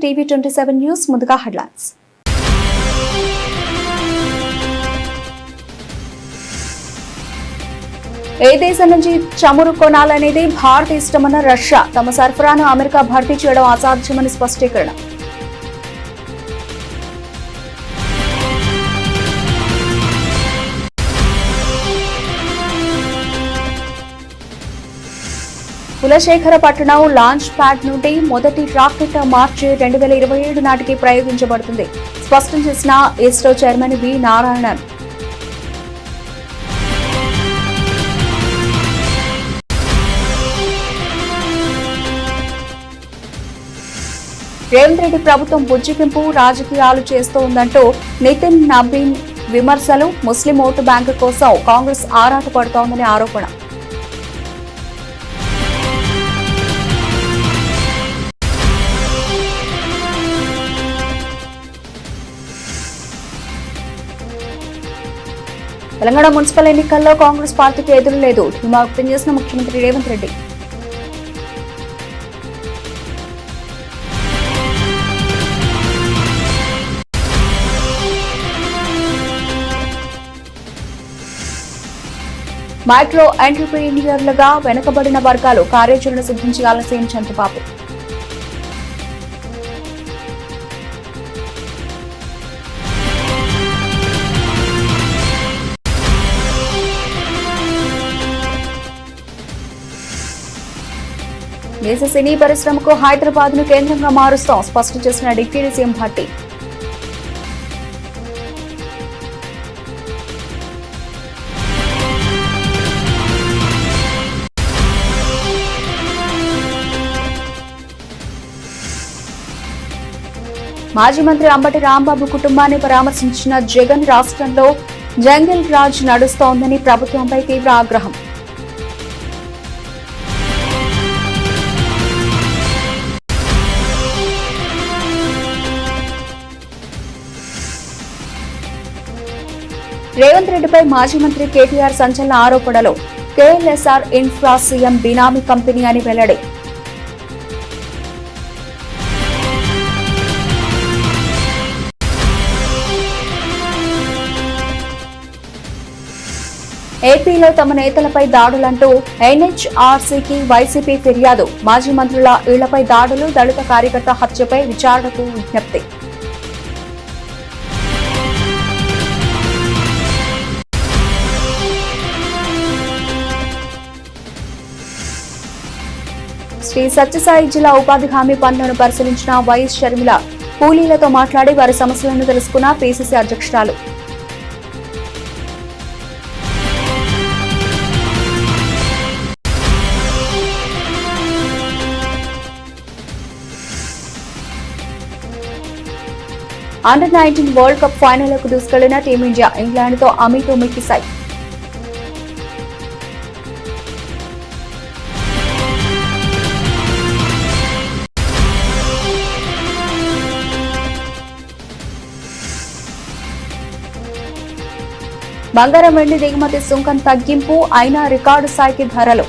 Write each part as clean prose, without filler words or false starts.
TV27 news ముందుగా headlines. ఏ దేశం నుంచి చమురు కొనాలనేది భారత్ ఇష్టమన్న రష్యా. తమ సరఫరాను అమెరికా భర్తీ చేయడం అసాధ్యమని స్పష్టీకరణ. కులశేఖరపట్నం లాంచ్ ప్యాడ్ నుండి మొదటి రాకెట్ మార్చి 2027 నాటికి ప్రయోగించబడుతుంది స్పష్టం చేసిన ఇస్రో చైర్మన్ వి నారాయణన్. రేవంత్ రెడ్డి ప్రభుత్వం బుజ్జిగింపు రాజకీయాలు చేస్తోందంటూ నితిన్ నబీన్ విమర్శలు. ముస్లిం ఓటు బ్యాంకు కోసం కాంగ్రెస్ ఆరాటపడుతోందని ఆరోపణ. తెలంగాణ మున్సిపల్ ఎన్నికల్లో కాంగ్రెస్ పార్టీకి ఎదురు లేదు. ధీమా వ్యక్తం చేసిన ముఖ్యమంత్రి రేవంత్ రెడ్డి. మైక్రో ఎంటర్‌ప్రెన్యూర్లుగా వెనుకబడిన వర్గాలు కార్యాచరణ సిద్ధం చేయాలని సీఎం చంద్రబాబు. దేశ సినీ పరిశ్రమకు హైదరాబాద్ ను కేంద్రంగా మారుస్తాం స్పష్టం చేసిన డిప్యూటీ సీఎం భట్టి. మాజీ మంత్రి అంబటి రాంబాబు కుటుంబాన్ని పరామర్శించిన జగన్. రాష్ట్రంలో జంగిల్ రాజ్ నడుస్తోందని ప్రభుత్వంపై తీవ్ర ఆగ్రహం. రేవంత్ రెడ్డిపై మాజీ మంత్రి కేటీఆర్ సంచలన ఆరోపణలు. కేఎల్ఎస్ఆర్ ఇన్ఫ్రా సీఎం బినామీ కంపెనీ అని వెల్లడి. ఏపీలో తమ నేతలపై దాడులంటూ ఎన్హెచ్ఆర్సీకి వైసీపీ ఫిర్యాదు. మాజీ మంత్రుల ఇళ్లపై దాడులు, దళిత కార్యకర్త హత్యపై విచారణకు విజ్ఞప్తి. శ్రీ సత్యసాయి జిల్లా ఉపాధి హామీ పనులను పరిశీలించిన వైఎస్ షర్మిల. కూలీలతో మాట్లాడి వారి సమస్యలను తెలుసుకున్న పీసీసీ అధ్యక్షురాలు. అండర్-19 వరల్డ్ కప్ ఫైనల్కు దూసుకెళ్లిన టీమిండియా. ఇంగ్లాండ్తో అమీతుమీ సై. బంగారం, వెండి దిగుమతి సుంకం తగ్గింపు అయినా రికార్డు స్థాయికి ధరలు.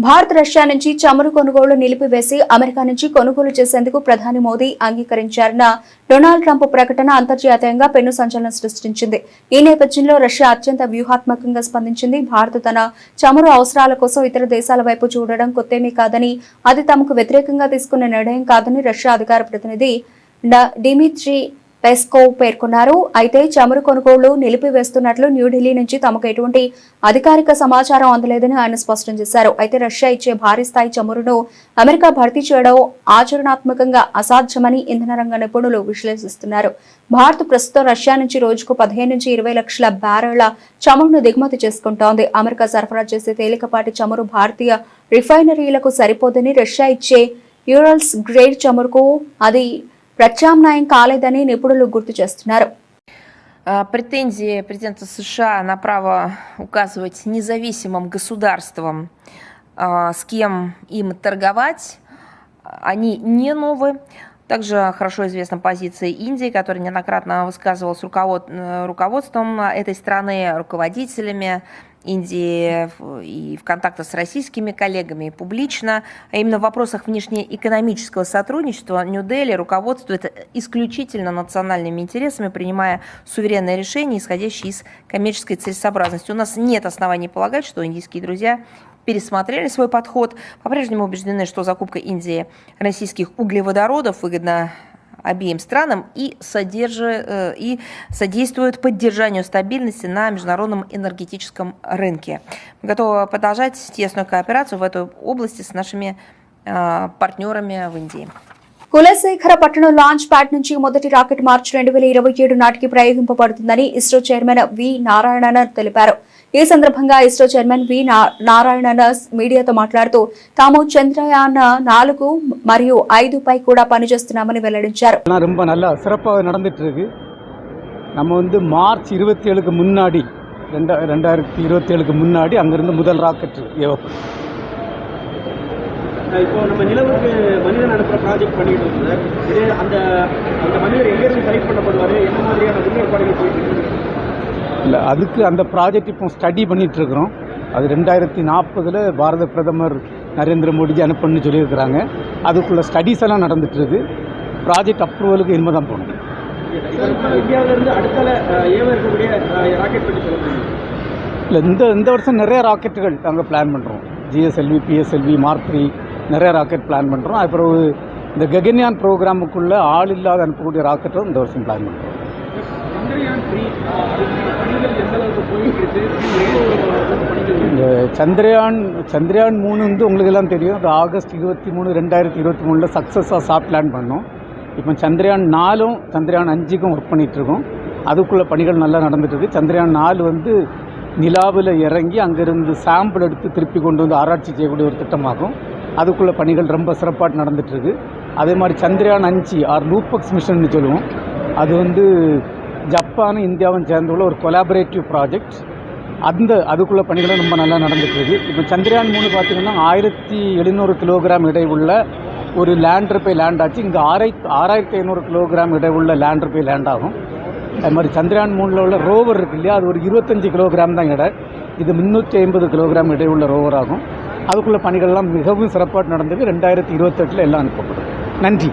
భారత్ రష్యా నుంచి చమురు కొనుగోలు నిలిపివేసి అమెరికా నుంచి కొనుగోలు చేసేందుకు ప్రధాని మోదీ అంగీకరించారన్న డొనాల్డ్ ట్రంప్ ప్రకటన అంతర్జాతీయంగా పెను సంచలనం సృష్టించింది. ఈ నేపథ్యంలో రష్యా అత్యంత వ్యూహాత్మకంగా స్పందించింది. భారత్ తన చమురు అవసరాల కోసం ఇతర దేశాల వైపు చూడడం కొత్తేమీ కాదని, అది తమకు వ్యతిరేకంగా తీసుకున్న నిర్ణయం కాదని రష్యా అధికార ప్రతినిధి డిమిట్రీ పెస్కోవ్ పేర్కొన్నారు. అయితే చమురు కొనుగోళ్లు నిలిపివేస్తున్నట్లు న్యూఢిల్లీ నుంచి తమకు ఎటువంటి అధికారిక సమాచారం అందలేదని ఆయన స్పష్టం చేశారు. అయితే రష్యా ఇచ్చే భారీ స్థాయి చమురును అమెరికా భర్తీ చేయడం ఆచరణాత్మకంగా అసాధ్యమని ఇంధన రంగ నిపుణులు విశ్లేషిస్తున్నారు. భారత్ ప్రస్తుతం రష్యా నుంచి రోజుకు 15 నుంచి 20 లక్షల బ్యారెళ్ల చమురును దిగుమతి చేసుకుంటోంది. అమెరికా సరఫరా చేసే తేలికపాటి చమురు భారతీయ రిఫైనరీలకు సరిపోదని, రష్యా ఇచ్చే యూరల్స్ గ్రేడ్ చమురుకు అది ప్రత్యామ్నాయం కాలేదని నిపుణులు గుర్తు చేస్తున్నారు. Претензии президента США на право указывать независимым государствам, с кем им торговать, они не новы. Также хорошо известна позиция Индии, которая неоднократно высказывалась руководством этой страны, руководителями Индии и в контактах с российскими коллегами и публично. А именно в вопросах внешнеэкономического сотрудничества Нью-Дели руководствует исключительно национальными интересами, принимая суверенные решения, исходящие из коммерческой целесообразности. У нас нет оснований полагать, что индийские друзья пересмотрели свой подход, по-прежнему убеждены, что закупка Индии российских углеводородов выгодна обеим странам и содействует поддержанию стабильности на международном энергетическом рынке. Мы готовы продолжать тесную кооперацию в этой области с нашими партнерами в Индии. కులశేఖర పట్టణం లాంచ్ ప్యాడ్ నుంచి మొదటి రాకెట్ మార్చి 2027 నాటికి ప్రయోగింపబడుతుందని ఇస్రో చైర్మన్ వి నారాయణన్ తెలిపారు. ఈ సందర్భంగా ఇస్రో చైర్మన్ వి నారాయణన్ మీడియాతో మాట్లాడుతూ తాము చంద్రయాన్ 4 మరియు 5 పై కూడా పనిచేస్తున్నామని వెల్లడించారు. ரொம்ப நல்ல சிறப்பாக நடந்துட்டு இருக்கு. நம்ம மார்ச் 27க்கு முன்னாடி 2027க்கு முன்னாடி அங்கிருந்து முதல் ராக்கெட் ஏவப்படும். இப்போ நம்ம நிலவுக்கு மனிதன் அனுப்புற ப்ராஜெக்ட் பண்ணிட்டு இருக்கோம். இதே அந்த மனிதர் எங்கேருந்து செலக்ட் பண்ணப்படுவார், என்ன மாதிரியான முன்னேற்பாடுகள் போயிட்டு இருக்கு? இல்லை, அதுக்கு அந்த ப்ராஜெக்ட் இப்போ ஸ்டடி பண்ணிட்டு இருக்கிறோம். அது 2040 பாரத பிரதமர் நரேந்திர மோடிஜி அனுப்பணும்னு சொல்லியிருக்கிறாங்க. அதுக்குள்ள ஸ்டடீஸ் எல்லாம் நடந்துட்டு இருக்கு. ப்ராஜெக்ட் அப்ரூவலுக்கு இனிமே தான் போகணும். இந்தியாவிலிருந்து அடுத்த ஏவ இருக்கக்கூடிய ராக்கெட் பற்றி சொல்ல முடியும்? இல்லை, இந்த வருஷம் நிறைய ராக்கெட்டுகள் நாங்கள் பிளான் பண்ணுறோம். GSLV, PSLV, Mark 3 நிறைய ராக்கெட் பிளான் பண்ணுறோம். அப்புறம் இந்த ககன்யான் ப்ரோக்ராமுக்குள்ளே ஆள் இல்லாத அனுப்பக்கூடிய ராக்கெட்டும் இந்த வருஷம் பிளான் பண்ணுறோம். இந்த சந்திரயான் 3 உங்களுக்கு எல்லாம் தெரியும். அது ஆகஸ்ட் 23, 2023 சக்ஸஸாக சாஃப்ட் லேண்ட் பண்ணோம். இப்போ சந்திரயான் 4ம் சந்திரயான் 5க்கும் ஒர்க் பண்ணிகிட்ருக்கோம். அதுக்குள்ள பணிகள் நல்லா நடந்துட்டுருக்கு. சந்திரயான் 4 நிலாவில் இறங்கி அங்கேருந்து சாம்பிள் எடுத்து திருப்பி கொண்டு வந்து ஆராய்ச்சி செய்யக்கூடிய ஒரு திட்டமாகும். அதுக்குள்ள பணிகள் ரொம்ப சிறப்பாக நடந்துட்டுருக்கு. அதே மாதிரி சந்திரயான் 5 ஆர் லூபக்ஸ் மிஷன் சொல்லுவோம். அது ஜப்பானும் இந்தியாவும் சேர்ந்துள்ள ஒரு கொலாபரேட்டிவ் ப்ராஜெக்ட். அதுக்குள்ள பணிகளும் ரொம்ப நல்லா நடந்துட்டுருக்கு. இப்போ சந்திரயான் 3 பார்த்திங்கன்னா 1700 கிலோகிராம் இடை உள்ள ஒரு லேண்டர் போய் லேண்ட் ஆச்சு. இங்கே 6500 கிலோகிராம் இடை உள்ள லேண்டர் போய் லேண்ட் ஆகும். அது மாதிரி சந்திரயான் 3 உள்ள ரோவர் இருக்கு இல்லையா, அது ஒரு 25 கிலோகிராம் தான் இடை. இது 350 கிலோகிராம் இடை உள்ள ரோவர் ஆகும். அதுக்குள்ள பணிகள்லாம் மிகவும் சிறப்பாக நடந்தது. 2028 எல்லாம் அனுப்பப்படும். நன்றி.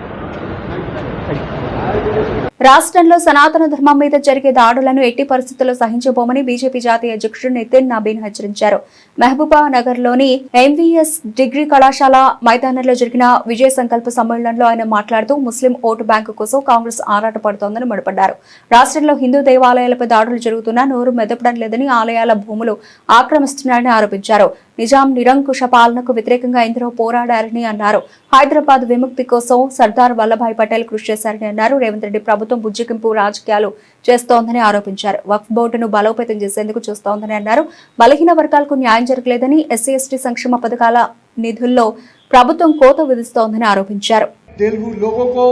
రాష్ట్రంలో సనాతన ధర్మం మీద జరిగే దాడులను ఎట్టి పరిస్థితుల్లో సహించబోమని బీజేపీ జాతీయ అధ్యక్షుడు నితిన్ నబీన్ హెచ్చరించారు. మహబూబా నగర్ లోని ఎంవీఎస్ డిగ్రీ కళాశాల మైదానంలో జరిగిన విజయ సంకల్ప సమ్మేళనంలో ఆయన మాట్లాడుతూ ముస్లిం ఓటు బ్యాంకు కోసం కాంగ్రెస్ ఆరాటపడుతోందని మండిపడ్డారు. రాష్ట్రంలో హిందూ దేవాలయాలపై దాడులు జరుగుతున్నా నోరు మెదపడం లేదని, ఆలయాల భూములు ఆక్రమిస్తున్నారని ఆరోపించారు. నిజాం నిరంకుశ పాలనకు వ్యతిరేకంగా ఎందరో పోరాడారని అన్నారు. హైదరాబాద్ విముక్తి కోసం సర్దార్ వల్లభాయ్ పటేల్ కృషి చేశారని అన్నారు. రేవంత్ రెడ్డి ప్రభుత్వం బుజ్జిగింపు రాజకీయాలు చేస్తోందని ఆరోపించారు. వక్ఫ్ బోర్డును బలోపేతం చేసేందుకు చూస్తోందని అన్నారు. బలహీన వర్గాలకు న్యాయం జరగలేదని, ఎస్సీ ఎస్టీ సంక్షేమ పథకాల నిధుల్లో ప్రభుత్వం కోత విధిస్తోందని ఆరోపించారు. तेलुगु लोगों को,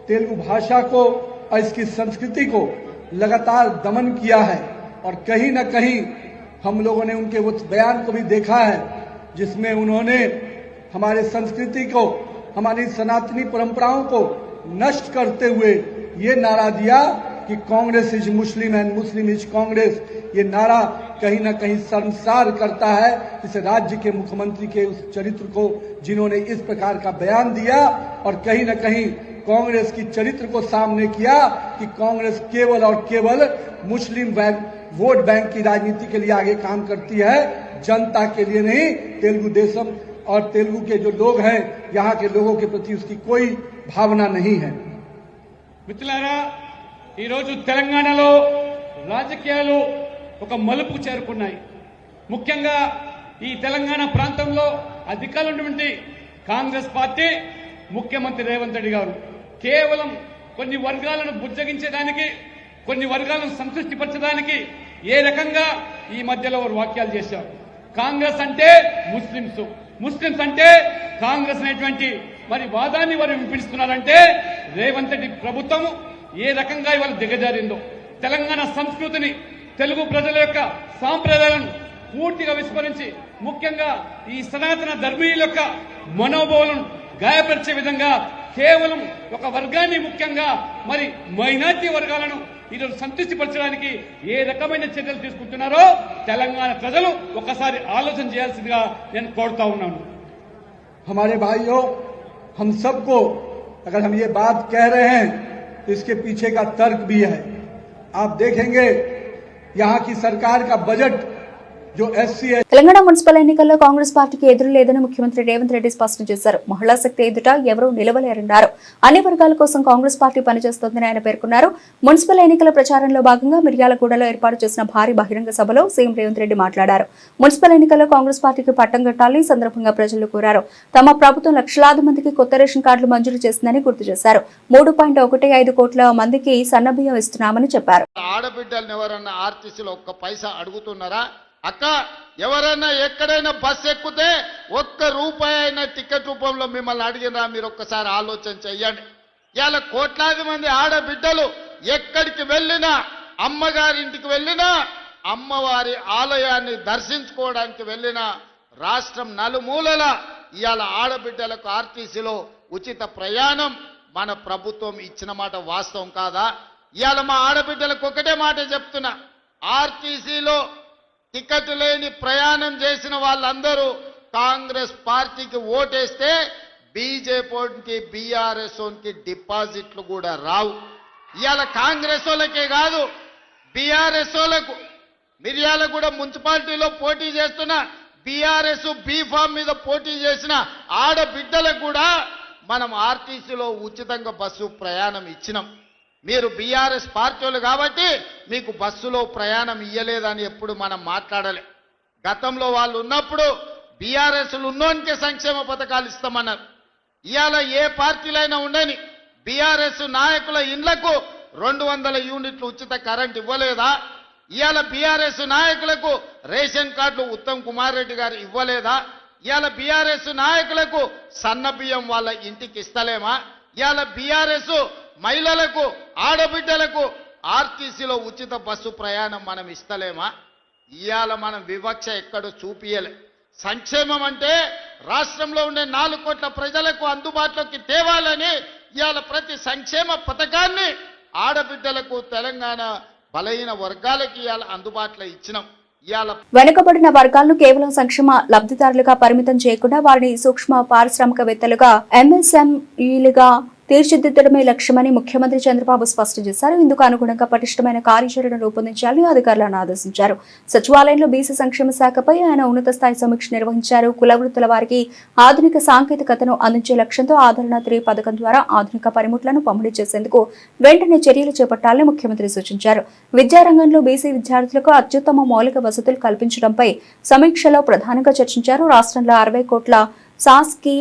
तेलुगु भाषा को और इसकी संस्कृति को लगातार दमन किया है और कहीं न कहीं हम लोगों ने उनके उस बयान को भी देखा है जिसमें उन्होंने हमारे संस्कृति को, हमारी सनातनी परंपराओं को नष्ट करते हुए ये नारा दिया कि Congress is Muslim and Muslim is Congress. ये नारा कहीं न कहीं शर्मसार करता है इस राज्य के मुख्यमंत्री के उस चरित्र को जिन्होंने इस प्रकार का बयान दिया और कहीं न कहीं कांग्रेस की चरित्र को सामने किया कि कांग्रेस केवल और केवल मुस्लिम वोट बैंक की राजनीति के लिए आगे काम करती है, जनता के लिए नहीं। तेलुगु देशम और तेलुगु के जो लोग हैं, यहाँ के लोगों के प्रति उसकी कोई भावना नहीं है. మిత్రులారా, ఈరోజు తెలంగాణలో రాజకీయాలు ఒక మలుపు చేరుకున్నాయి. ముఖ్యంగా ఈ తెలంగాణ ప్రాంతంలో అధికారంలో ఉన్నటువంటి కాంగ్రెస్ పార్టీ, ముఖ్యమంత్రి రేవంత్ రెడ్డి గారు కేవలం కొన్ని వర్గాలను బుజ్జగించడానికి, కొన్ని వర్గాలను సంతృప్తిపరచడానికి ఏ రకంగా ఈ మధ్యలో వారు వాక్యాలు చేశారు. కాంగ్రెస్ అంటే ముస్లిమ్స్ అంటే కాంగ్రెస్ అనేటువంటి మరి వాదాన్ని వారు వినిపిస్తున్నారంటే రేవంత్ రెడ్డి ప్రభుత్వం ఏ రకంగా ఇవాళ దిగజారిందో, తెలంగాణ సంస్కృతిని, తెలుగు ప్రజల యొక్క సాంప్రదాయాలను పూర్తిగా విస్మరించి ముఖ్యంగా ఈ సనాతన ధర్మీయుల యొక్క మనోభావాలను గాయపరిచే విధంగా కేవలం ఒక వర్గాన్ని, ముఖ్యంగా మరి మైనారిటీ వర్గాలను ఈరోజు సంతృప్తిపరచడానికి ఏ రకమైన చర్యలు తీసుకుంటున్నారో తెలంగాణ ప్రజలు ఒకసారి ఆలోచన చేయాల్సిందిగా నేను కోరుతా ఉన్నాను. हमारे भाइयों, हम सबको अगर हम ये बात कह रहे हैं तो इसके पीछे का तर्क भी है. आप देखेंगे यहाँ की सरकार का बजट जो SC తెలంగాణ మున్సిపల్ ఎన్నికల్లో కాంగ్రెస్ పార్టీకి ఎదురు లేదని ముఖ్యమంత్రి రేవంత్ రెడ్డి స్పష్టం చేశారు. మహిళా శక్తి ఎదుట ఎవరూ నిలవలేరన్నారు. అన్ని వర్గాల కోసం కాంగ్రెస్ పార్టీ పనిచేస్తోందని ఆయన పేర్కొన్నారు. మున్సిపల్ ఎన్నికల ప్రచారంలో భాగంగా మిర్యాలగూడలో ఏర్పాటు చేసిన భారీ బహిరంగ సభలో సీఎం రేవంత్ రెడ్డి మాట్లాడారు. మున్సిపల్ ఎన్నికల్లో కాంగ్రెస్ పార్టీకి పట్టం కట్టాలని సందర్భంగా ప్రజలు కోరారు. తమ ప్రభుత్వం లక్షలాది మందికి కొత్త రేషన్ కార్డులు మంజూరు చేసిందని గుర్తు చేశారు. 3.15 కోట్ల మందికి సన్నబియ్యం ఇస్తున్నామని చెప్పారు. ఆడబిడ్డలను ఎవరన్నా ఆర్టీసీలో ఒక్క పైసా అడుగుతున్నారా? అక్క, ఎవరైనా ఎక్కడైనా బస్ ఎక్కితే ఒక్క రూపాయి అయినా టికెట్ రూపంలో మిమ్మల్ని అడిగినా మీరు ఒక్కసారి ఆలోచన చెయ్యండి. ఇవాళ కోట్లాది మంది ఆడబిడ్డలు ఎక్కడికి వెళ్ళినా, అమ్మగారింటికి వెళ్ళినా, అమ్మవారి ఆలయాన్ని దర్శించుకోవడానికి వెళ్ళినా, రాష్ట్రం నలుమూలల ఇవాళ ఆడబిడ్డలకు ఆర్టీసీలో ఉచిత ప్రయాణం మన ప్రభుత్వం ఇచ్చిన మాట వాస్తవం కాదా? ఇవాళ మా ఆడబిడ్డలకు ఒకటే మాట చెప్తున్నా, ఆర్టీసీలో టికెట్ లేని ప్రయాణం చేసిన వాళ్ళందరూ కాంగ్రెస్ పార్టీకి ఓటేస్తే బీజేపీకి బీఆర్ఎస్కి డిపాజిట్లు కూడా రావు. ఇవాళ కాంగ్రెస్ వాళ్ళకే కాదు, బీఆర్ఎస్ వాళ్ళకు మిర్యాలగూడ మున్సిపాలిటీలో పోటీ చేస్తున్న బీఆర్ఎస్ బీఫామ్ మీద పోటీ చేసిన ఆడబిడ్డలకు కూడా మనం ఆర్టీసీలో ఉచితంగా బస్సు ప్రయాణం ఇచ్చినాం. మీరు బీఆర్ఎస్ పార్టీ వాళ్ళు కాబట్టి మీకు బస్సులో ప్రయాణం ఇయ్యలేదని ఎప్పుడు మనం మాట్లాడలే. గతంలో వాళ్ళు ఉన్నప్పుడు బీఆర్ఎస్లు ఉన్నోనికే సంక్షేమ పథకాలు ఇస్తామన్నారు. ఇవాళ ఏ పార్టీలైనా ఉండని బీఆర్ఎస్ నాయకుల ఇండ్లకు 200 యూనిట్లు ఉచిత కరెంట్ ఇవ్వలేదా? ఇవాళ బీఆర్ఎస్ నాయకులకు రేషన్ కార్డులు ఉత్తమ్ కుమార్ రెడ్డి గారు ఇవ్వలేదా? ఇవాళ బీఆర్ఎస్ నాయకులకు సన్న బియ్యం వాళ్ళ ఇంటికి ఇస్తలేమా? ఇవాళ బీఆర్ఎస్ మహిళలకు, ఆడబిడ్డలకు ఆర్టీసీలో ఉచిత బస్సు ప్రయాణం మనం ఇస్తలేమా? ఇవాళ మనం వివక్ష ఎక్కడో చూపియలే. సంక్షేమం అంటే రాష్ట్రంలో ఉండే 4 కోట్ల ప్రజలకు అందుబాటులోకి తేవాలని ఇవాళ ప్రతి సంక్షేమ పథకాన్ని ఆడబిడ్డలకు, తెలంగాణ బలహీన వర్గాలకి ఇవాళ అందుబాటులో ఇచ్చినాం. వెనుకబడిన వర్గాలను కేవలం సంక్షేమ లబ్ధిదారులుగా పరిమితం చేయకుండా వారిని సూక్ష్మ పారిశ్రామికవేత్తలుగా, MSMEలుగా తీర్చిదిద్దడమే లక్ష్యమని ముఖ్యమంత్రి చంద్రబాబు స్పష్టం చేశారు. ఇందుకు అనుగుణంగా పటిష్టమైన కార్యాచరణ రూపొందించాలని అధికారులను ఆదేశించారు. సచివాలయంలో బీసీ సంక్షేమ శాఖపై ఆయన ఉన్నత స్థాయి సమీక్ష నిర్వహించారు. కుల వృత్తుల వారికి ఆధునిక సాంకేతికతను అందించే లక్ష్యంతో ఆదరణ 3 పథకం ద్వారా ఆధునిక పనిముట్లను పంపిణీ చేసేందుకు వెంటనే చర్యలు చేపట్టాలని ముఖ్యమంత్రి సూచించారు. విద్యారంగంలో బీసీ విద్యార్థులకు అత్యుత్తమ మౌలిక వసతులు కల్పించడంపై సమీక్షలో ప్రధానంగా చర్చించారు. రాష్ట్రంలో 60 కోట్ల సాస్కీ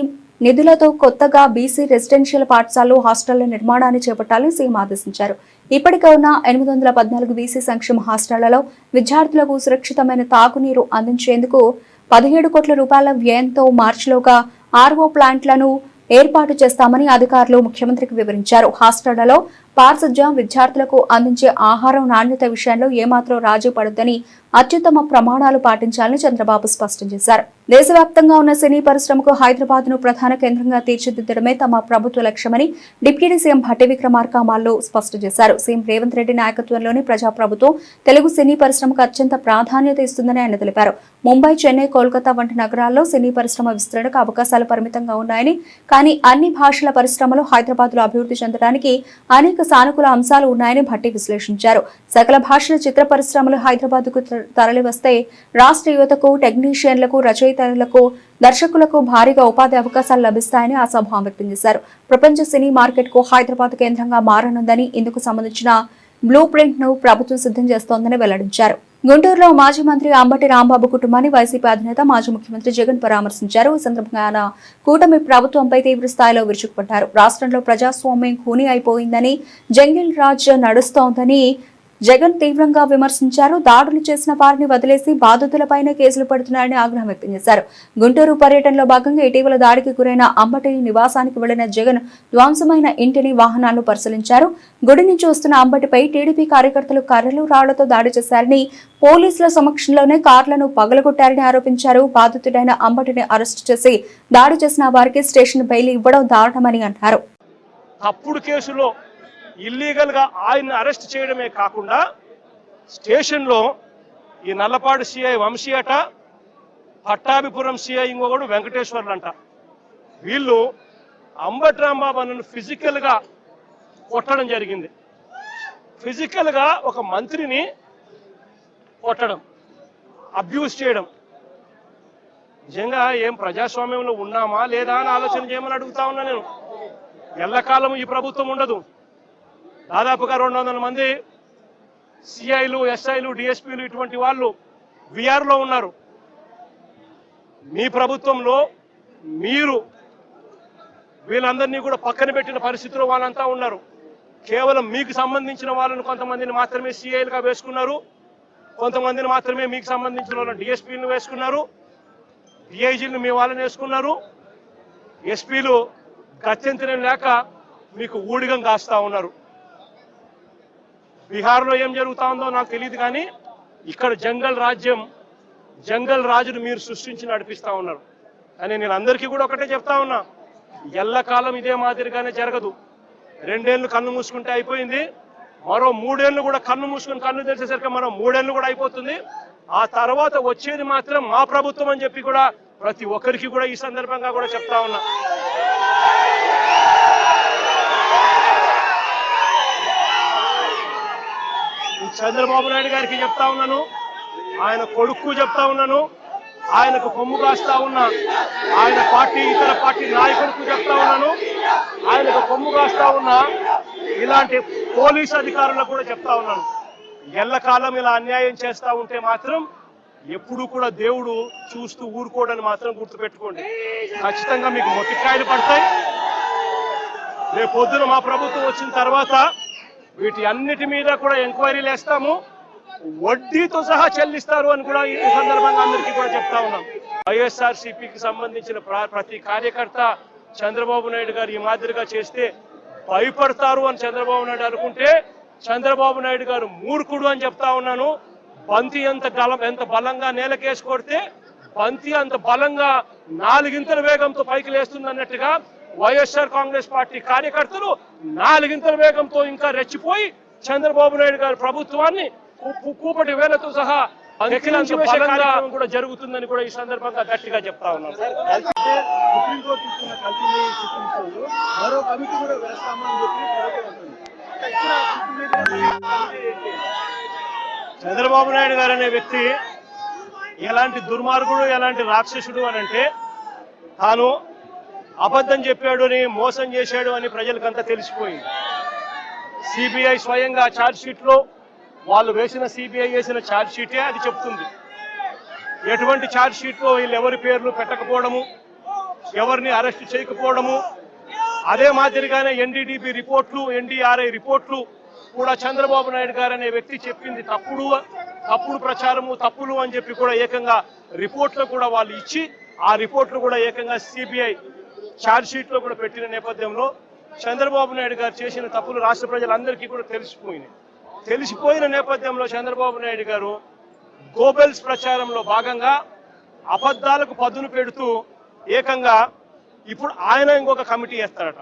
నిధులతో కొత్తగా బీసీ రెసిడెన్షియల్ పాఠశాలలు, హాస్టళ్ల నిర్మాణాన్ని చేపట్టాలని సీఎం ఆదేశించారు. ఇప్పటికే ఉన్న 814 బీసీ సంక్షేమ హాస్టళ్లలో విద్యార్థులకు సురక్షితమైన తాగునీరు అందించేందుకు 17 కోట్ల రూపాయల వ్యయంతో మార్చిలోగా RO ప్లాంట్లను ఏర్పాటు చేస్తామని అధికారులు ముఖ్యమంత్రికి వివరించారు. హాస్టళ్లలో పారిశుధ్యం, విద్యార్థులకు అందించే ఆహారం నాణ్యత విషయంలో ఏమాత్రం రాజీ పడొద్దని అత్యుత్తమ ప్రమాణాలు పాటించాలని చంద్రబాబు స్పష్టం చేశారు. దేశవ్యాప్తంగా ఉన్న సినీ పరిశ్రమకు హైదరాబాద్ ను ప్రధాన కేంద్రంగా తీర్చిదిద్దడమే తమ ప్రభుత్వ లక్ష్యమని డిప్యూటీ సీఎం భట్టి విక్రమార్క అమల్లో స్పష్టం చేశారు. సీఎం రేవంత్ రెడ్డి నాయకత్వంలోని ప్రజాప్రభుత్వం తెలుగు సినీ పరిశ్రమకు అత్యంత ప్రాధాన్యత ఇస్తుందని ఆయన తెలిపారు. ముంబై, చెన్నై, కోల్కతా వంటి నగరాల్లో సినీ పరిశ్రమ విస్తరణకు అవకాశాలు పరిమితంగా ఉన్నాయని, కానీ అన్ని భాషల పరిశ్రమలు హైదరాబాద్ లో అభివృద్ధి చెందడానికి అనేక సానుకూల అంశాలు ఉన్నాయని భట్టి విశ్లేషించారు. సకల భాషల చిత్ర పరిశ్రమలు హైదరాబాద్ కు తరలివస్తే రాష్ట్ర యువతకు, టెక్నీషియన్లకు, రచయితలకు, దర్శకులకు భారీగా ఉపాధి అవకాశాలు లభిస్తాయని ఆశాభావం వ్యక్తం చేశారు. ప్రపంచ సినీ మార్కెట్ కు హైదరాబాద్ కేంద్రంగా మారనుందని, ఇందుకు సంబంధించిన బ్లూ ప్రింట్ ను ప్రభుత్వం సిద్ధం చేస్తోందని వెల్లడించారు. గుంటూరులో మాజీ మంత్రి అంబటి రాంబాబు కుటుంబాన్ని వైసీపీ అధినేత, మాజీ ముఖ్యమంత్రి జగన్ పరామర్శించారు. ఈ సందర్భంగా ఆయన కూటమి ప్రభుత్వంపై తీవ్ర స్థాయిలో విరుచుకుపడ్డారు. రాష్ట్రంలో ప్రజాస్వామ్యం ఖూనీ అయిపోయిందని, జంగిల్ రాజ్ నడుస్తోందని జగన్ తీవ్రంగా విమర్శించారు. దాడులు చేసిన వారిని వదిలేసి బాధితులపైనే కేసులు పెడుతున్నారని ఆగ్రహం వ్యక్తం చేశారు. గుంటూరు పర్యటనలో భాగంగా ఇటీవల దాడికి గురైన అంబటి నివాసానికి వెళ్లిన జగన్ ధ్వంసమైన ఇంటిని, వాహనాలను పరిశీలించారు. గుడి నుంచి వస్తున్న అంబటిపై టీడీపీ కార్యకర్తలు కర్రలు, రాళ్లతో దాడి చేశారని, పోలీసుల సమక్షంలోనే కార్లను పగలగొట్టారని ఆరోపించారు. బాధితుడైన అంబటిని అరెస్టు చేసి దాడి చేసిన వారికి స్టేషన్ బెయిల్ ఇవ్వడం దారుణమని అన్నారు. తప్పుడు కేసులో ఇల్లీగల్గా ఆయన్ని అరెస్ట్ చేయడమే కాకుండా స్టేషన్లో ఈ నల్లపాడు సిఐ వంశీ అట, పట్టాభిపురం సిఐ ఇంకొకడు వెంకటేశ్వర్లు అంట, వీళ్ళు అంబటి రాంబాబును ఫిజికల్గా కొట్టడం జరిగింది. ఫిజికల్గా ఒక మంత్రిని కొట్టడం, అబ్యూస్ చేయడం. నిజంగా ఏం ప్రజాస్వామ్యంలో ఉన్నామా లేదా అని ఆలోచన చేయమని అడుగుతా ఉన్నా నేను. ఎల్లకాలం ఈ ప్రభుత్వం ఉండదు. దాదాపుగా 200 మంది సిఐలు, ఎస్ఐలు, డిఎస్పీలు ఇటువంటి వాళ్ళు విఆర్లో ఉన్నారు. మీ ప్రభుత్వంలో మీరు వీళ్ళందరినీ కూడా పక్కన పెట్టిన పరిస్థితిలో వాళ్ళంతా ఉన్నారు. కేవలం మీకు సంబంధించిన వాళ్ళని కొంతమందిని మాత్రమే సిఐలుగా వేసుకున్నారు, కొంతమందిని మాత్రమే మీకు సంబంధించిన వాళ్ళని డిఎస్పీలను వేసుకున్నారు, డిఐజీలను మీ వాళ్ళని వేసుకున్నారు. ఎస్పీలు గత్యంతరం లేక మీకు ఊడిగం కాస్తా ఉన్నారు. బీహార్లో ఏం జరుగుతా ఉందో నాకు తెలియదు, కానీ ఇక్కడ జంగల్ రాజును మీరు సృష్టించి నడిపిస్తా ఉన్నారు అని నేను అందరికీ కూడా ఒకటే చెప్తా ఉన్నా. ఎల్లకాలం ఇదే మాదిరిగానే జరగదు. 2 ఏళ్ళు కన్ను మూసుకుంటే అయిపోయింది, మరో 3 ఏళ్ళు కూడా కన్ను మూసుకుని కన్ను తెరిచేసరికి మరో 3 ఏళ్ళు కూడా అయిపోతుంది. ఆ తర్వాత వచ్చేది మాత్రం మా ప్రభుత్వం అని చెప్పి కూడా ప్రతి ఒక్కరికి కూడా ఈ సందర్భంగా కూడా చెప్తా ఉన్నా. చంద్రబాబు నాయుడు గారికి చెప్తా ఉన్నాను, ఆయన కొడుకు చెప్తా ఉన్నాను, ఆయనకు కొమ్ము కాస్తా ఉన్నా ఆయన పార్టీ ఇతర పార్టీ నాయకులకు చెప్తా ఉన్నాను, ఆయనకు కొమ్ము కాస్తా ఉన్నా ఇలాంటి పోలీస్ అధికారులకు కూడా చెప్తా ఉన్నాను. ఎల్లకాలం ఇలా అన్యాయం చేస్తా ఉంటే మాత్రం ఎప్పుడు కూడా దేవుడు చూస్తూ ఊరుకోవడానికి మాత్రం గుర్తుపెట్టుకోండి. ఖచ్చితంగా మీకు మొట్టికాయలు పడతాయి. రేపు పొద్దున మా ప్రభుత్వం వచ్చిన తర్వాత వీటి అన్నిటి మీద కూడా ఎంక్వైరీలు వేస్తాము, వడ్డీతో సహా చెల్లిస్తారు అని కూడా ఈ సందర్భంగా అందరికీ కూడా చెప్తా ఉన్నాం. వైఎస్ఆర్సీపీకి సంబంధించిన ప్రతి కార్యకర్త చంద్రబాబు నాయుడు గారు ఈ మాదిరిగా చేస్తే భయపడతారు అని చంద్రబాబు నాయుడు అనుకుంటే చంద్రబాబు నాయుడు గారు మూర్ఖుడు అని చెప్తా ఉన్నాను. బంతి ఎంత బలంగా నేలకేసి కొడితే బంతి అంత బలంగా 4 ఇంతల వేగంతో పైకి లేస్తుంది అన్నట్టుగా వైఎస్ఆర్ కాంగ్రెస్ పార్టీ కార్యకర్తలు 4 ఇంతల వేగంతో ఇంకా రెచ్చిపోయి చంద్రబాబు నాయుడు గారి ప్రభుత్వాన్ని కూపటి వేలతో సహా కార్యక్రమం కూడా జరుగుతుందని కూడా ఈ సందర్భంగా గట్టిగా చెప్తా ఉన్నాం. చంద్రబాబు నాయుడు గారు అనే వ్యక్తి ఎలాంటి దుర్మార్గుడు, ఎలాంటి రాక్షసుడు అని అంటే, తాను అబద్ధం చెప్పాడు అని, మోసం చేశాడు అని ప్రజలకంతా తెలిసిపోయింది. సిబిఐ స్వయంగా ఛార్జ్ షీట్ లో వాళ్ళు సిబిఐ వేసిన ఛార్జ్ షీటే అది చెప్తుంది. ఎటువంటి ఛార్జ్ షీట్ లో వీళ్ళు ఎవరి పేర్లు పెట్టకపోవడము, ఎవరిని అరెస్ట్ చేయకపోవడము, అదే మాదిరిగానే ఎన్డీడీబీ రిపోర్ట్లు, ఎన్డీఆర్ఐ రిపోర్ట్లు కూడా చంద్రబాబు నాయుడు గారు అనే వ్యక్తి చెప్పింది తప్పుడు ప్రచారము, తప్పులు అని చెప్పి కూడా ఏకంగా రిపోర్ట్లు కూడా వాళ్ళు ఇచ్చి ఆ రిపోర్ట్లు కూడా ఏకంగా సిబిఐ ఛార్జ్ షీట్ లో కూడా పెట్టిన నేపథ్యంలో చంద్రబాబు నాయుడు గారు చేసిన తప్పులు రాష్ట్ర ప్రజలందరికీ కూడా తెలిసిపోయిన నేపథ్యంలో చంద్రబాబు నాయుడు గారు గోబెల్స్ ప్రచారంలో భాగంగా అబద్ధాలకు పదును పెడుతూ ఏకంగా ఇప్పుడు ఆయన ఇంకొక కమిటీ వేస్తారట.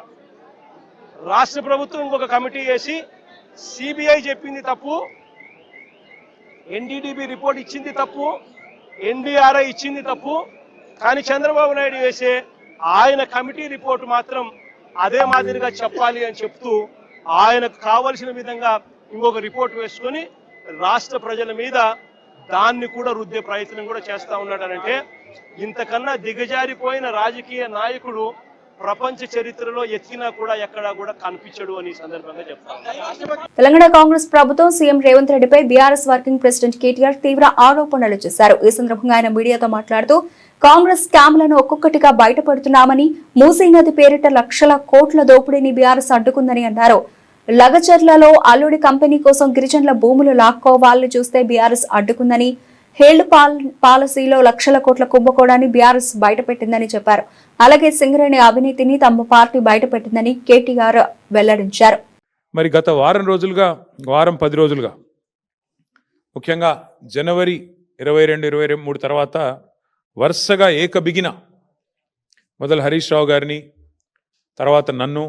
రాష్ట్ర ప్రభుత్వం ఇంకొక కమిటీ వేసి సిబిఐ చెప్పింది తప్పు, ఎన్డీడీబీ రిపోర్ట్ ఇచ్చింది తప్పు, ఎన్డీఆర్ఐ ఇచ్చింది తప్పు, కానీ చంద్రబాబు నాయుడు వేసే ఆయన కమిటీ రిపోర్ట్ మాత్రం అదే మాదిరిగా చెప్పాలి అని చెప్తూ ఆయనకు కావలసిన విధంగా ఇంకొక రిపోర్ట్ వేసుకొని రాష్ట్ర ప్రజల మీద దాన్ని కూడా రుద్దే ప్రయత్నం కూడా చేస్తా ఉన్నాడనంటే, ఇంతకన్నా దిగజారిపోయిన రాజకీయ నాయకుడు ప్రపంచ చరిత్రలో ఎత్తినా కూడా ఎక్కడా కూడా కనిపించడు అని సందర్భంగా చెప్తాను. తెలంగాణ కాంగ్రెస్ ప్రభుత్వం సీఎం రేవంత్ రెడ్డిపై బీఆర్ఎస్ వర్కింగ్ ప్రెసిడెంట్ కేటీఆర్ తీవ్ర ఆరోపణలు చేశారు. ఈ సందర్భంగా ఆయన మీడియాతో మాట్లాడుతూ కాంగ్రెస్ స్కామ్లను ఒక్కొక్కటిగా బయటపడుతున్నామని, మూసీ నది పేరిట లక్షల కోట్ల దోపిడీని బీఆర్ఎస్ అడ్డుకుందని అన్నారు. లగచర్లలో అల్లుడి కంపెనీ కోసం గిరిజనుల భూములు లాక్కోవాలని చూస్తే బీఆర్ఎస్ అడ్డుకుందని, హేల్డ్ పాలసీలో లక్షల కోట్ల కుంభకోణాన్ని బీఆర్ఎస్ బయటపెట్టిందని చెప్పారు. అలాగే సింగరేణి అవినీతిని తమ పార్టీ బయటపెట్టిందని కేటీఆర్ వెల్లడించారు. మరి గత వారం 10 రోజులుగా ముఖ్యంగా జనవరి 22, 23 తర్వాత వరుసగా ఏకబిగిన మొదలు హరీష్ రావు గారిని, తర్వాత నన్ను,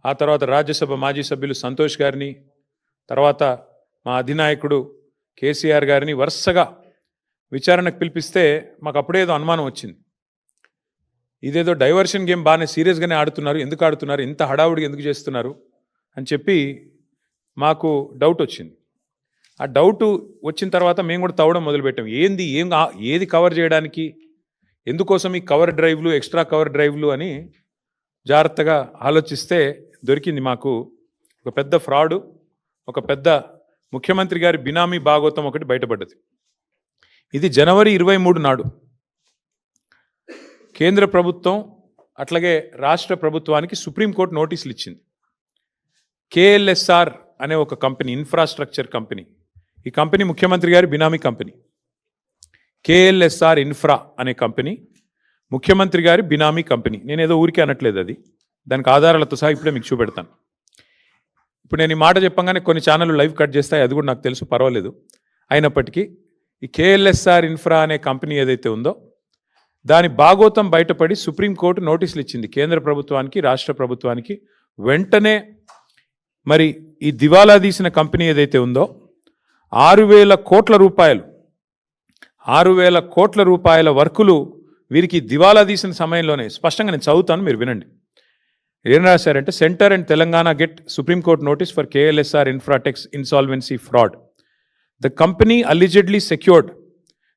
ఆ తర్వాత రాజ్యసభ మాజీ సభ్యులు సంతోష్ గారిని, తర్వాత మా అధినాయకుడు కేసీఆర్ గారిని వరుసగా విచారణకు పిలిపిస్తే మాకు అప్పుడేదో అనుమానం వచ్చింది. ఇదేదో డైవర్షన్ గేమ్ బాగానే సీరియస్గానే ఆడుతున్నారు, ఎందుకు ఆడుతున్నారు, ఇంత హడావుడిగా ఎందుకు చేస్తున్నారు అని చెప్పి మాకు డౌట్ వచ్చింది. ఆ డౌట్ వచ్చిన తర్వాత మేము కూడా తవ్వడం మొదలుపెట్టాం. ఏది కవర్ చేయడానికి, ఎందుకోసం ఈ కవర్ డ్రైవ్లు, ఎక్స్ట్రా కవర్ డ్రైవ్లు అని జాగ్రత్తగా ఆలోచిస్తే దొరికింది మాకు ఒక పెద్ద ఫ్రాడు, ఒక పెద్ద ముఖ్యమంత్రి గారి బినామీ భాగోతం ఒకటి బయటపడ్డది. ఇది జనవరి 23 నాడు కేంద్ర ప్రభుత్వం అట్లాగే రాష్ట్ర ప్రభుత్వానికి సుప్రీంకోర్టు నోటీసులు ఇచ్చింది. KLSR అనే ఒక కంపెనీ, ఇన్ఫ్రాస్ట్రక్చర్ కంపెనీ, ఈ కంపెనీ ముఖ్యమంత్రి గారి బినామీ కంపెనీ. KLSR ఇన్ఫ్రా అనే కంపెనీ ముఖ్యమంత్రి గారి బినామీ కంపెనీ. నేనేదో ఊరికే అనట్లేదు, అది దానికి ఆధారాలతో సహా ఇప్పుడే మీకు చూపెడతాను. ఇప్పుడు నేను ఈ మాట చెప్పంగానే కొన్ని ఛానళ్ళు లైవ్ కట్ చేస్తాయి, అది కూడా నాకు తెలుసు, పర్వాలేదు. అయినప్పటికీ ఈ KLSR ఇన్ఫ్రా అనే కంపెనీ ఏదైతే ఉందో దాని భాగోతం బయటపడి సుప్రీంకోర్టు నోటీసులు ఇచ్చింది కేంద్ర ప్రభుత్వానికి, రాష్ట్ర ప్రభుత్వానికి. వెంటనే మరి ఈ దివాలా తీసిన కంపెనీ ఏదైతే ఉందో 6,000 కోట్ల రూపాయల వర్కులు వీరికి దివాలా తీసిన సమయంలోనే, స్పష్టంగా నేను చదువుతాను, మీరు వినండి. ఏం రాశారంటే, centre and Telangana get Supreme Court notice for KLSR Infratech insolvency fraud. The company allegedly secured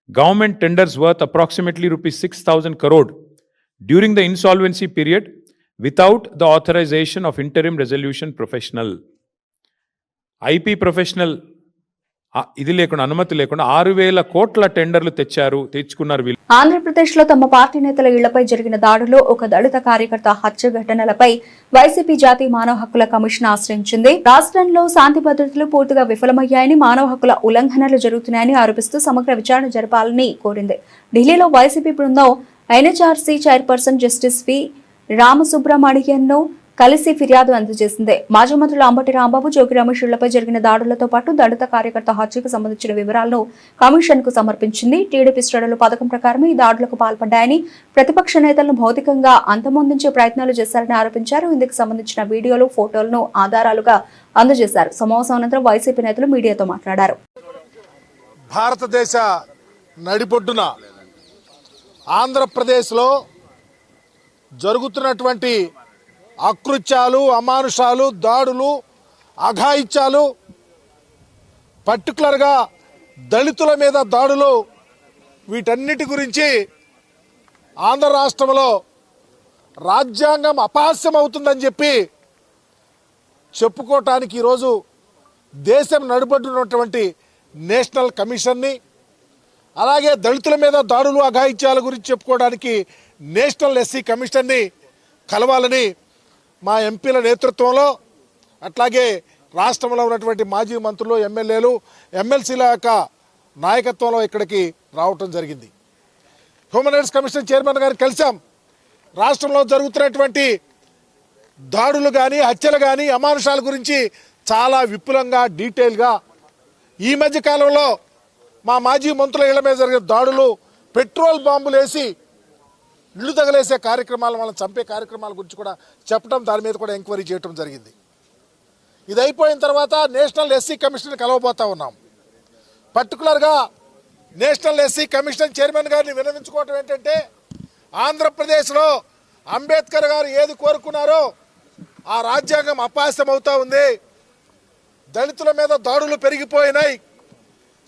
government tenders worth approximately rupees 6,000 crore during the insolvency period without the authorization of interim resolution professional. IP professional ఇది లేకుండా, అనుమతి లేకుండా 6,000 కోట్ల టెండర్లు తెచ్చుకున్నారు వీళ్ళు. ఆంధ్రప్రదేశ్ లో తమ పార్టీ నేతల ఇళ్లపై జరిగిన దాడిలో ఒక దళిత కార్యకర్త హత్య ఘటనలపై వైసీపీ జాతీయ మానవ హక్కుల కమిషన్ ఆశ్రయించింది. రాష్ట్రంలో శాంతి భద్రతలు పూర్తిగా విఫలమయ్యాయని, మానవ హక్కుల ఉల్లంఘనలు జరుగుతున్నాయని ఆరోపిస్తూ సమగ్ర విచారణ జరపాలని కోరింది. ఢిల్లీలో వైసీపీ బృందం NHRC చైర్పర్సన్ జస్టిస్ వి రామసుబ్రమణియన్ను కలిసి ఫిర్యాదు అందజేసింది. మాజీ మంత్రులు అంబటి రాంబాబు, జోగి రమేష్ ఇళ్లపై జరిగిన దాడులతో పాటు దళిత కార్యకర్త హత్యకు సంబంధించిన వివరాలను కమిషన్ కు సమర్పించింది. టీడీపీ శ్రేణుల పథకం ప్రకారం ఈ దాడులకు పాల్పడ్డాయని, ప్రతిపక్ష నేతలను భౌతికంగా అంతమొందించే ప్రయత్నాలు చేశారని ఆరోపించారు. ఇందుకు సంబంధించిన వీడియోలు, ఫోటోలను ఆధారాలుగా అందజేశారు. సమావేశం అనంతరం వైసీపీ నేతలు మీడియాతో మాట్లాడారు. భారతదేశ నడిబొడ్డున ఆంధ్రప్రదేశ్లో జరుగుతున్నటువంటి అకృత్యాలు, అమానుషాలు, దాడులు, అఘాయిత్యాలు, పర్టికులర్గా దళితుల మీద దాడులు, వీటన్నిటి గురించి ఆంధ్ర రాష్ట్రంలో రాజ్యాంగం అపహాస్యం అవుతుందని చెప్పి చెప్పుకోవటానికి ఈరోజు దేశం నడుబడుతున్నటువంటి నేషనల్ కమిషన్ని, అలాగే దళితుల మీద దాడులు, అఘాయిత్యాల గురించి చెప్పుకోవడానికి నేషనల్ SC కమిషన్ని కలవాలని మా ఎంపీల నేతృత్వంలో, అట్లాగే రాష్ట్రంలో ఉన్నటువంటి మాజీ మంత్రులు, ఎమ్మెల్యేలు, ఎమ్మెల్సీల యొక్క నాయకత్వంలో ఇక్కడికి రావటం జరిగింది. హ్యూమన్ రైట్స్ కమిషన్ చైర్మన్ గారిని కలిసాం. రాష్ట్రంలో జరుగుతున్నటువంటి దాడులు కానీ, హత్యలు కానీ, అమానుషాల గురించి చాలా విపులంగా, డీటెయిల్గా, ఈ మధ్య కాలంలో మా మాజీ మంత్రుల ఇళ్ల మీద జరిగిన దాడులు, పెట్రోల్ బాంబులు వేసి ఇళ్ళు తగలేసే కార్యక్రమాలు, వాళ్ళని చంపే కార్యక్రమాల గురించి కూడా చెప్పడం, దాని మీద కూడా ఎంక్వైరీ చేయడం జరిగింది. ఇది అయిపోయిన తర్వాత నేషనల్ SC కమిషన్ కలవబోతా ఉన్నాం. పర్టికులర్గా నేషనల్ SC కమిషన్ చైర్మన్ గారిని విన్నవించుకోవటం ఏంటంటే, ఆంధ్రప్రదేశ్లో అంబేద్కర్ గారు ఏది కోరుకున్నారో ఆ రాజ్యాంగం అపహాస్యం అవుతా ఉంది. దళితుల మీద దాడులు పెరిగిపోయినాయి.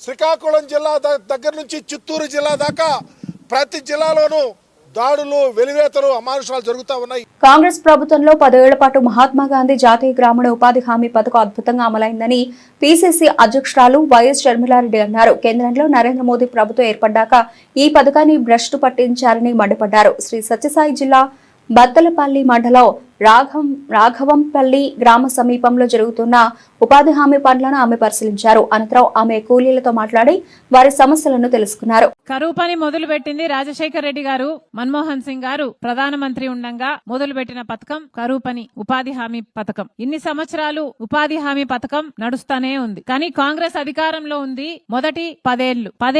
శ్రీకాకుళం జిల్లా దగ్గర నుంచి చిత్తూరు జిల్లా దాకా ప్రతి జిల్లాలోనూ దాడులు, వెలివేతలు, అమానుషాలు జరుగుతూ ఉన్నాయి. కాంగ్రెస్ ప్రభుత్వంలో 10 ఏళ్ల పాటు మహాత్మా గాంధీ జాతీయ గ్రామీణ ఉపాధి హామీ పథకం అద్భుతంగా అమలైందని PCC అధ్యక్షురాలు వైఎస్ షర్మిలారెడ్డి అన్నారు. కేంద్రంలో నరేంద్ర మోదీ ప్రభుత్వం ఏర్పడ్డాక ఈ పథకాన్ని భ్రష్టు పట్టించారని మండిపడ్డారు. శ్రీ సత్యసాయి జిల్లా బత్తలపల్లి మండలం రాఘవంపల్లి గ్రామ సమీపంలో జరుగుతున్న ఉపాధి హామీ పనులను ఆమె పరిశీలించారు. అనంతరం ఆమె కూలీలతో మాట్లాడి వారి సమస్యలను తెలుసుకున్నారు. కరువు పని మొదలుపెట్టింది రాజశేఖర్ రెడ్డి గారు, మన్మోహన్ సింగ్ గారు ప్రధానమంత్రి ఉండగా మొదలుపెట్టిన పథకం కరువు పని ఉపాధి హామీ పథకం. ఇన్ని సంవత్సరాలు ఉపాధి హామీ పథకం నడుస్తానే ఉంది. కానీ కాంగ్రెస్ అధికారంలో ఉంది మొదటి 10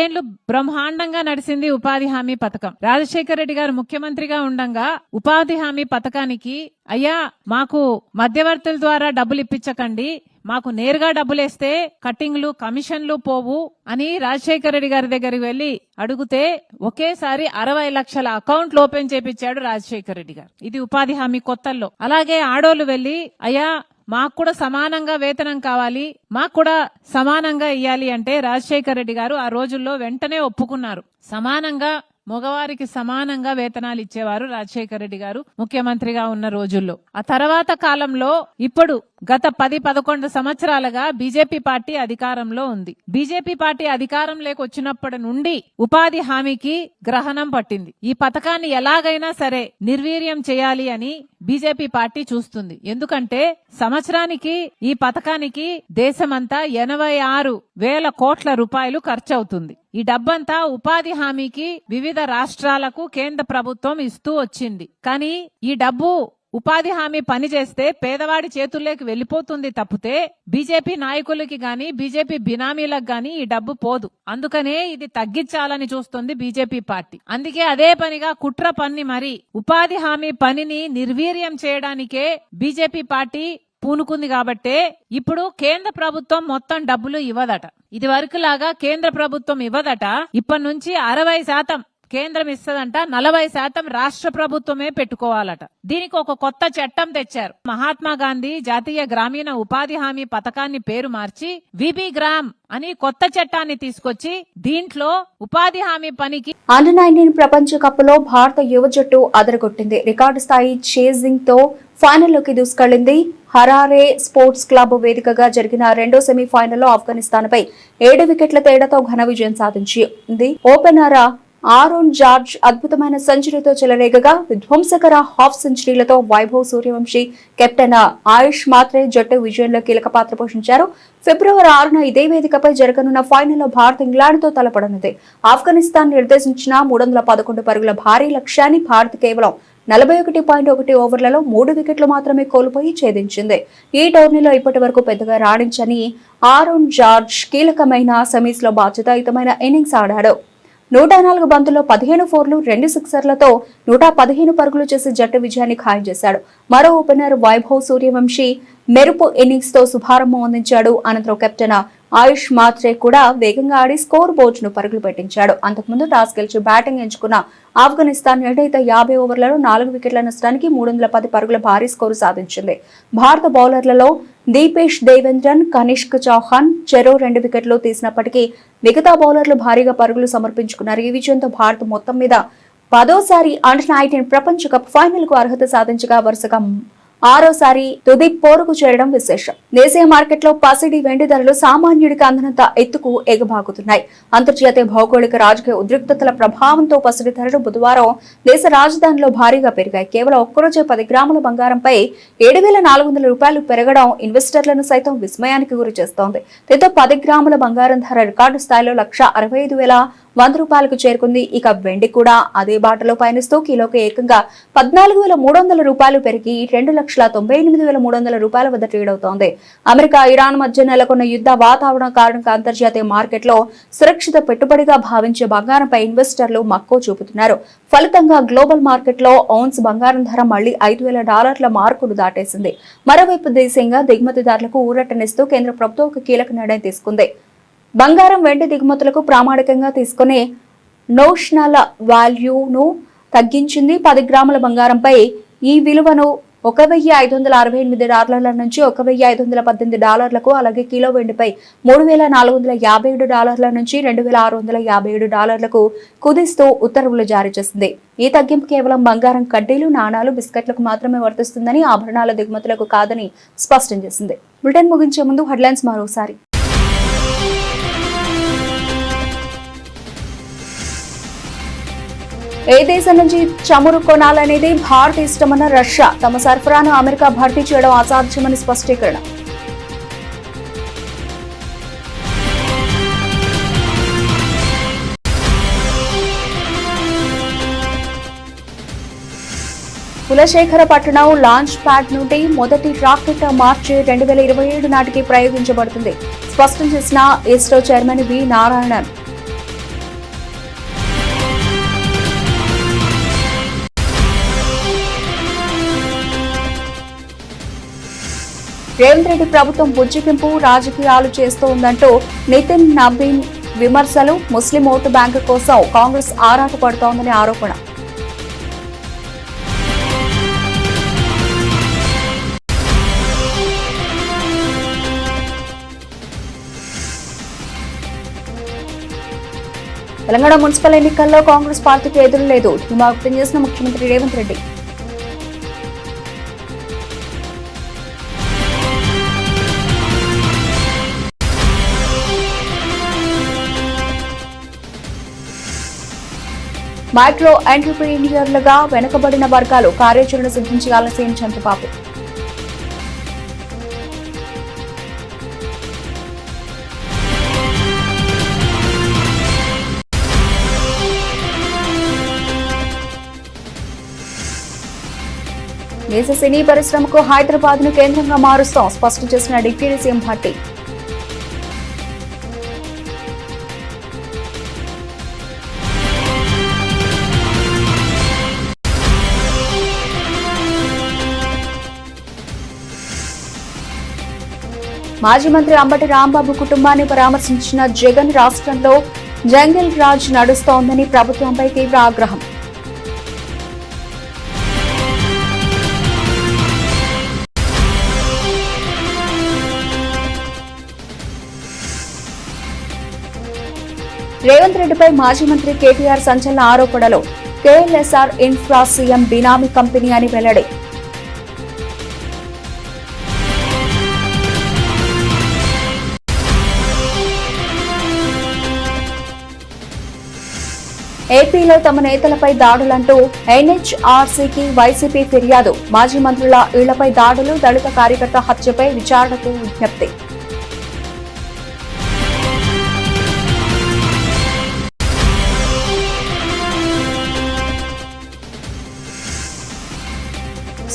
ఏళ్లు బ్రహ్మాండంగా నడిచింది ఉపాధి హామీ పథకం. రాజశేఖర్ రెడ్డి గారు ముఖ్యమంత్రిగా ఉండగా ఉపాధి హామీ పథకానికి అయ్యా మాకు మధ్యవర్తుల ద్వారా డబ్బులు ఇప్పించకండి, మాకు నేరుగా డబ్బులేస్తే కట్టింగ్లు కమిషన్లు పోవు అని రాజశేఖర రెడ్డి గారి దగ్గరికి వెళ్లి అడిగితే ఒకేసారి 60 లక్షల అకౌంట్లు ఓపెన్ చేపించాడు రాజశేఖర రెడ్డి గారు. ఇది ఉపాధి హామీ కొత్తల్లో. అలాగే ఆడోళ్లు వెళ్లి అయ్యా మాకు కూడా సమానంగా వేతనం కావాలి, మాకు కూడా సమానంగా ఇయ్యాలి అంటే రాజశేఖర రెడ్డి గారు ఆ రోజుల్లో వెంటనే ఒప్పుకున్నారు. సమానంగా మగవారికి సమానంగా వేతనాలు ఇచ్చేవారు రాజశేఖర రెడ్డి గారు ముఖ్యమంత్రిగా ఉన్న రోజుల్లో. ఆ తర్వాత కాలంలో ఇప్పుడు గత 10-11 సంవత్సరాలుగా బీజేపీ పార్టీ అధికారంలో ఉంది. బీజేపీ పార్టీ అధికారంలోకి వచ్చినప్పటి నుండి ఉపాధి హామీకి గ్రహణం పట్టింది. ఈ పథకాన్ని ఎలాగైనా సరే నిర్వీర్యం చేయాలి అని బీజేపీ పార్టీ చూస్తుంది. ఎందుకంటే సంవత్సరానికి ఈ పథకానికి దేశమంతా 86,000 కోట్ల రూపాయలు ఖర్చు అవుతుంది. ఈ డబ్బంతా ఉపాధి హామీకి వివిధ రాష్ట్రాలకు కేంద్ర ప్రభుత్వం ఇస్తూ వచ్చింది. కానీ ఈ డబ్బు ఉపాధి హామీ పని చేస్తే పేదవాడి చేతుల్లోకి వెళ్లిపోతుంది తప్పితే బీజేపీ నాయకులకి గాని బీజేపీ బినామీలకు గాని ఈ డబ్బు పోదు. అందుకనే ఇది తగ్గించాలని చూస్తుంది బీజేపీ పార్టీ. అందుకే అదే పనిగా కుట్ర పన్ని మరి ఉపాధి హామీ పనిని నిర్వీర్యం చేయడానికే బీజేపీ పార్టీ పూనుకుంది. కాబట్టే ఇప్పుడు కేంద్ర ప్రభుత్వం మొత్తం డబ్బులు ఇవ్వదట. ఇది వరకు లాగా కేంద్ర ప్రభుత్వం ఇవ్వదట. ఇప్పటి నుంచి 60% కేంద్రం ఇస్తదంట, 40% రాష్ట్ర ప్రభుత్వమే పెట్టుకోవాలట. దీనికి ఒక కొత్త చట్టం తెచ్చారు. మహాత్మా గాంధీ జాతీయ గ్రామీణ ఉపాధి హామీ పథకాన్ని పేరు మార్చి విబి గ్రామ్ అని కొత్త చట్టాన్ని తీసుకొచ్చి దీంట్లో ఉపాధి హామీ పనికి అండర్-19 ప్రపంచ కప్లో భారత యువ జట్టు అదరగొట్టింది. రికార్డు స్థాయి చేజింగ్ తో ఫైనల్లోకి దూసుకెళ్లింది. హరారే స్పోర్ట్స్ క్లబ్ వేదికగా జరిగిన రెండో సెమీఫైనల్లో ఆఫ్ఘనిస్తాన్ పై 7 వికెట్ల తేడాతో ఘన విజయం సాధించింది. ఓపెనర్ ఆరోన్ జార్జ్ అద్భుతమైన సెంచరీతో చెలరేగగా విధ్వంసకర హాఫ్ సెంచరీలతో వైభవ్ సూర్యవంశీ, కెప్టెన్ ఆయుష్ మాత్రే జట్టు విజయంలో కీలక పాత్ర పోషించారు. ఫిబ్రవరి 6న ఇదే వేదికపై జరగనున్న ఫైనల్లో భారత్ ఇంగ్లాండ్తో తలపడనుంది. ఆఫ్ఘనిస్తాన్ నిర్దేశించిన 311 పరుగుల భారీ లక్ష్యాన్ని భారత్ కేవలం 41.1 ఓవర్లలో 3 వికెట్లు మాత్రమే కోల్పోయి ఛేదించింది. ఈ టోర్నీలో ఇప్పటి వరకు పెద్దగా రాణించని ఆరోన్ జార్జ్ కీలకమైన సెమీస్ లో బాధ్యతాయుతమైన ఇన్నింగ్స్ ఆడాడు. 104 బంతుల్లో 15 ఫోర్లు, 2 సిక్సర్లతో 115 పరుగులు చేసి జట్టు విజయాన్ని ఖాయం చేశాడు. మరో ఓపెనర్ వైభవ్ సూర్యవంశీ మెరుపు ఇన్నింగ్స్ తో శుభారంభం అందించాడు. అనంతరం కెప్టెన్ ఆయుష్ మాత్రే కూడా వేగంగా ఆడి స్కోర్ బోర్డ్ ను పరుగులు పెట్టించాడు. అంతకుముందు టాస్ గెలిచి బ్యాటింగ్ ఎంచుకున్న ఆఫ్ఘనిస్తాన్ 50 ఓవర్లలో 4 వికెట్ల నష్టానికి 310 పరుగుల భారీ స్కోరు సాధించింది. భారత బౌలర్లలో దీపేష్ దేవేంద్రన్, కనిష్క్ చౌహాన్ చెరో 2 వికెట్లు తీసినప్పటికీ మిగతా బౌలర్లు భారీగా పరుగులు సమర్పించుకున్నారు. ఈ విజయంతో భారత్ మొత్తం మీద 10వ అండర్-19 ప్రపంచ కప్ ఫైనల్ కు అర్హత సాధించగా వరుసగా 6వసారి తుది పోరుకు చేరడం విశేషం. దేశీయ మార్కెట్లో పసిడి, వెండి ధరలు సామాన్యుడికి అందనంత ఎత్తుకు ఎగబాకుతున్నాయి. అంతర్జాతీయ భౌగోళిక రాజకీయ ఉద్రిక్తతల ప్రభావంతో పసిడి ధరలు బుధవారం దేశ రాజధానిలో భారీగా పెరిగాయి. కేవలం ఒక్కరోజే 10 గ్రాముల బంగారంపై 7,400 రూపాయలు పెరగడం ఇన్వెస్టర్లను సైతం విస్మయానికి గురి చేస్తోంది. దీంతో 10 గ్రాముల బంగారం ధర రికార్డు స్థాయిలో 1,65,100 రూపాయలకు చేరుకుంది. ఇక వెండి కూడా అదే బాటలో పయనిస్తూ కిలోకి ఏకంగా 14,300 రూపాయలు పెరిగి 2,98,300 రూపాయల వద్ద ట్రేడ్ అవుతోంది. అమెరికా, ఇరాన్ మధ్య నెలకొన్న యుద్ధ వాతావరణం కారణంగా అంతర్జాతీయ మార్కెట్లో సురక్షిత పెట్టుబడిగా భావించే బంగారంపై ఇన్వెస్టర్లు మక్కువ చూపుతున్నారు. ఫలితంగా గ్లోబల్ మార్కెట్లో ఔన్స్ బంగారం ధర మళ్లీ $5,000 మార్కును దాటేసింది. మరోవైపు దేశీయంగా దిగుమతిదారులకు ఊరటనిస్తూ కేంద్ర ప్రభుత్వం ఒక కీలక నిర్ణయం తీసుకుంది. బంగారం, వెండి దిగుమతులకు ప్రామాణికంగా తీసుకునే నోషనల్ వాల్యూను తగ్గించింది. 10 గ్రాముల బంగారంపై ఈ విలువను $1,568 నుంచి $1,518, అలాగే కిలో వెండిపై $3,457 నుంచి $2,657 కుదిస్తూ ఉత్తర్వులు జారీ చేసింది. ఈ తగ్గింపు కేవలం బంగారం కడ్డీలు, నాణాలు, బిస్కెట్లకు మాత్రమే వర్తిస్తుందని, ఆభరణాల దిగుమతులకు కాదని స్పష్టం చేసింది. బులెటిన్ ముగించే ముందు హెడ్లైన్స్ మరోసారి. ఏ దేశం నుంచి చమురు కొనాలనేది భారత్ ఇష్టమన్న రష్యా. తమ సరఫరాను అమెరికా భర్తీ చేయడం అసాధ్యమని స్పష్టీకరణ. కులశేఖరపట్నం లాంచ్ ప్యాడ్ నుండి మొదటి రాకెట్ మార్చి 2027 నాటికి ప్రయోగించబడుతుంది. స్పష్టం చేసిన ఇస్రో చైర్మన్ వి నారాయణన్. రేవంత్ రెడ్డి ప్రభుత్వం బుజ్జిగింపు రాజకీయాలు చేస్తోందంటూ నితిన్ నబీన్ విమర్శలు. ముస్లిం ఓటు బ్యాంకు కోసం కాంగ్రెస్ ఆరాటపడుతోందని ఆరోపణ. తెలంగాణ మున్సిపల్ ఎన్నికల్లో కాంగ్రెస్ పార్టీకి ఎదురులేదు. ధీమా వ్యక్తం చేసిన ముఖ్యమంత్రి రేవంత్ రెడ్డి. మైక్రో ఎంటర్ప్రీనియర్లుగా వెనుకబడిన వర్గాలు కార్యాచరణ సిద్ధించాలని సీఎం చంద్రబాబు. దేశ సినీ పరిశ్రమకు హైదరాబాద్ ను కేంద్రంగా మారుస్తాం స్పష్టం చేసిన డిప్యూటీ సీఎం భట్టి. మాజీ మంత్రి అంబటి రాంబాబు కుటుంబాన్ని పరామర్శించిన జగన్. రాష్ట్రంలో జంగిల్ రాజ్ నడుస్తోందని ప్రభుత్వంపై తీవ్ర ఆగ్రహం. రేవంత్ రెడ్డిపై మాజీ మంత్రి కేటీఆర్ సంచలన ఆరోపణలు. కేఎల్ఎస్ఆర్ ఇన్ఫ్రా సీఎం బినామీ కంపెనీ అని వెల్లడి. ఏపీలో తమ నేతలపై దాడులంటూ ఎన్హెచ్ఆర్సీకి వైసీపీ ఫిర్యాదు. మాజీ మంత్రుల ఇళ్లపై దాడులు, దళిత కార్యకర్త హత్యపై విచారణకు విజ్ఞప్తి.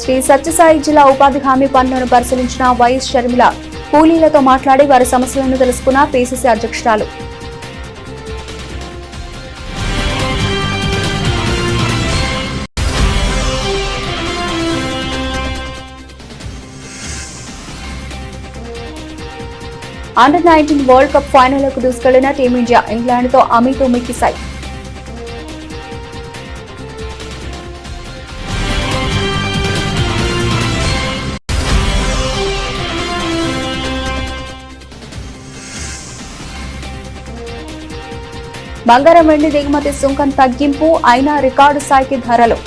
శ్రీ సత్యసాయి జిల్లా ఉపాధి హామీ పనులను పరిశీలించిన వైఎస్ షర్మిల. కూలీలతో మాట్లాడి వారి సమస్యలను తెలుసుకున్న పీసీసీ అధ్యక్షురాలు. అండర్-19 వరల్డ్ కప్ ఫైనల్కు దూసుకెళ్లిన టీమిండియా. ఇంగ్లాండ్తో అమీతుమీకి సై. బంగారం వెండి దిగుమతి సుంకం తగ్గింపు అయినా రికార్డు స్థాయికి ధరలు.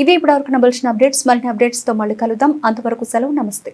ఇవి ఇప్పటివరకు నబల్సిన అప్డేట్స్. మరిన్ని అప్డేట్స్ తో మళ్ళీ కలుద్దాం. అంతవరకు సెలవు. నమస్తే.